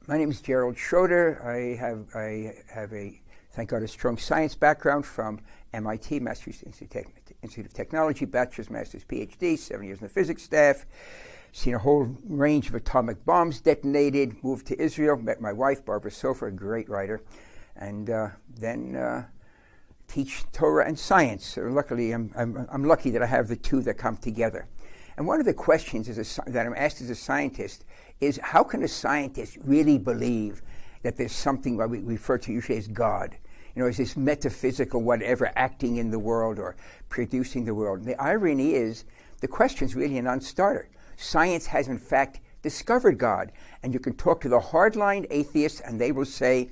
My name is Gerald Schroeder. I have a, thank God, a strong science background from MIT, Massachusetts Institute of Technology, bachelor's, master's, PhD, 7 years in the physics staff, seen a whole range of atomic bombs detonated, moved to Israel, met my wife, Barbara Sofer, a great writer, and then teach Torah and science. So luckily, I'm lucky that I have the two that come together. And one of the questions that I'm asked as a scientist is, how can a scientist really believe that there's something what we refer to usually as God? You know, is this metaphysical whatever acting in the world or producing the world? And the irony is, the question's really a non-starter. Science has in fact discovered God. And you can talk to the hardline atheists and they will say,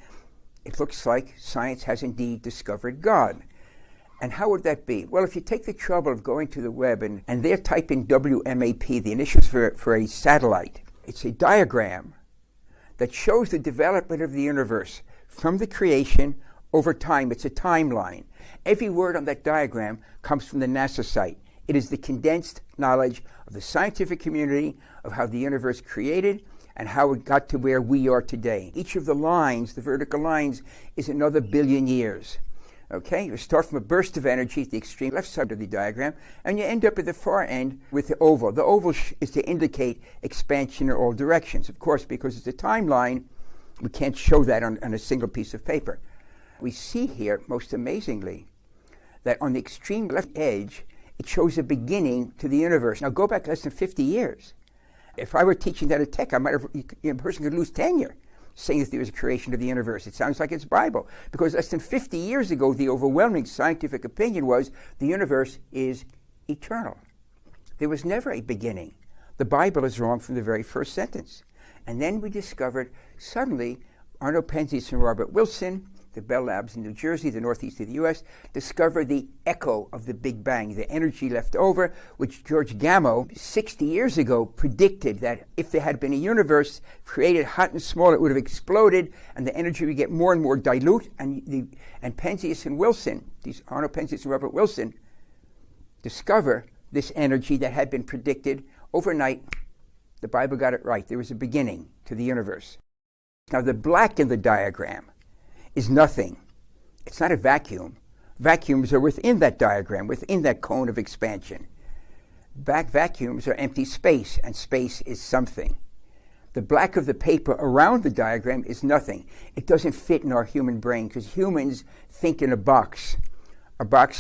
it looks like science has indeed discovered God. And how would that be? Well, if you take the trouble of going to the web and there type in WMAP, the initials for a satellite, it's a diagram that shows the development of the universe from the creation over time. It's a timeline. Every word on that diagram comes from the NASA site. It is the condensed knowledge of the scientific community of how the universe created and how it got to where we are today. Each of the lines, the vertical lines, is another billion years. Okay, you start from a burst of energy at the extreme left side of the diagram, and you end up at the far end with the oval. The oval is to indicate expansion in all directions. Of course, because it's a timeline, we can't show that on a single piece of paper. We see here, most amazingly, that on the extreme left edge, it shows a beginning to the universe. Now go back less than 50 years. If I were teaching that at Tech, a person could lose tenure saying that there was a creation of the universe. It sounds like it's Bible. Because less than 50 years ago, the overwhelming scientific opinion was the universe is eternal. There was never a beginning. The Bible is wrong from the very first sentence. And then we discovered, suddenly, Arno Penzias and Robert Wilson, the Bell Labs in New Jersey, the northeast of the US, discovered the echo of the Big Bang, the energy left over, which George Gamow, 60 years ago, predicted that if there had been a universe created hot and small, it would have exploded, and the energy would get more and more dilute. And Penzias and Wilson, these Arno Penzias and Robert Wilson, discover this energy that had been predicted overnight. The Bible got it right. There was a beginning to the universe. Now, the black in the diagram is nothing. It's not a vacuum. Vacuums are within that diagram, within that cone of expansion. Vacuums are empty space, and space is something. The black of the paper around the diagram is nothing. It doesn't fit in our human brain because humans think in a box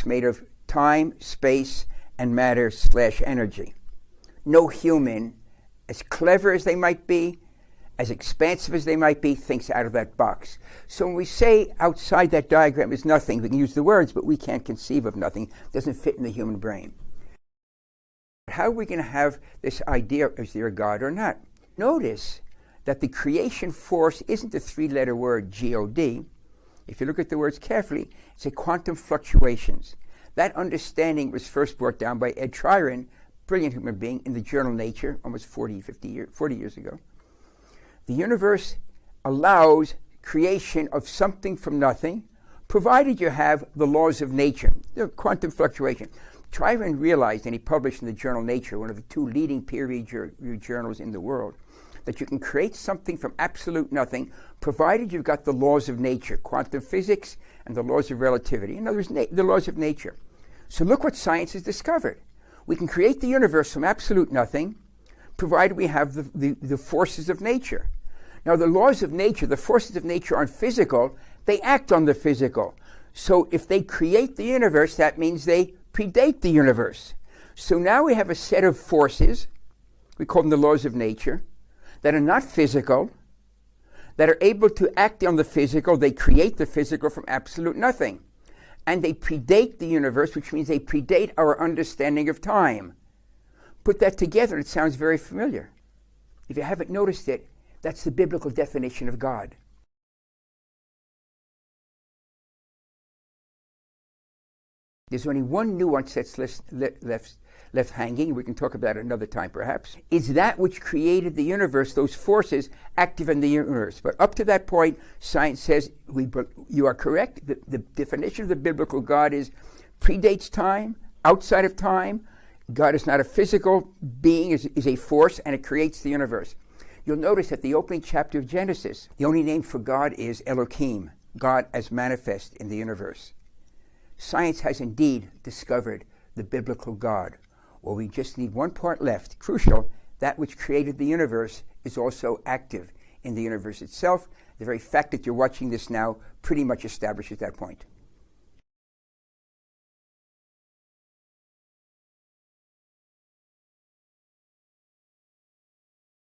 made of time, space, and matter/energy. No human, as clever as they might be, as expansive as they might be, thinks out of that box. So when we say outside that diagram is nothing, we can use the words, but we can't conceive of nothing. It doesn't fit in the human brain. How are we going to have this idea, is there a God or not? Notice that the creation force isn't a three-letter word, G-O-D. If you look at the words carefully, it's a quantum fluctuations. That understanding was first brought down by Ed Tryon, brilliant human being, in the journal Nature, almost 40 years ago. The universe allows creation of something from nothing, provided you have the laws of nature, the quantum fluctuation. Tryon realized, and he published in the journal Nature, one of the two leading peer-reviewed journals in the world, that you can create something from absolute nothing, provided you've got the laws of nature, quantum physics and the laws of relativity. In other words, the laws of nature. So look what science has discovered. We can create the universe from absolute nothing, provided we have the forces of nature. Now, the laws of nature, the forces of nature aren't physical. They act on the physical. So if they create the universe, that means they predate the universe. So now we have a set of forces, we call them the laws of nature, that are not physical, that are able to act on the physical. They create the physical from absolute nothing. And they predate the universe, which means they predate our understanding of time. Put that together, it sounds very familiar. If you haven't noticed it, that's the biblical definition of God. There's only one nuance that's left hanging. We can talk about it another time, perhaps. Is that which created the universe, those forces active in the universe. But up to that point, science says you are correct. The definition of the biblical God is predates time, outside of time. God is not a physical being, is a force, and it creates the universe. you'll notice that the opening chapter of Genesis, the only name for God is Elohim, God as manifest in the universe. Science has indeed discovered the biblical God. Well, we just need one part left. Crucial, that which created the universe is also active in the universe itself. The very fact that you're watching this now pretty much establishes that point.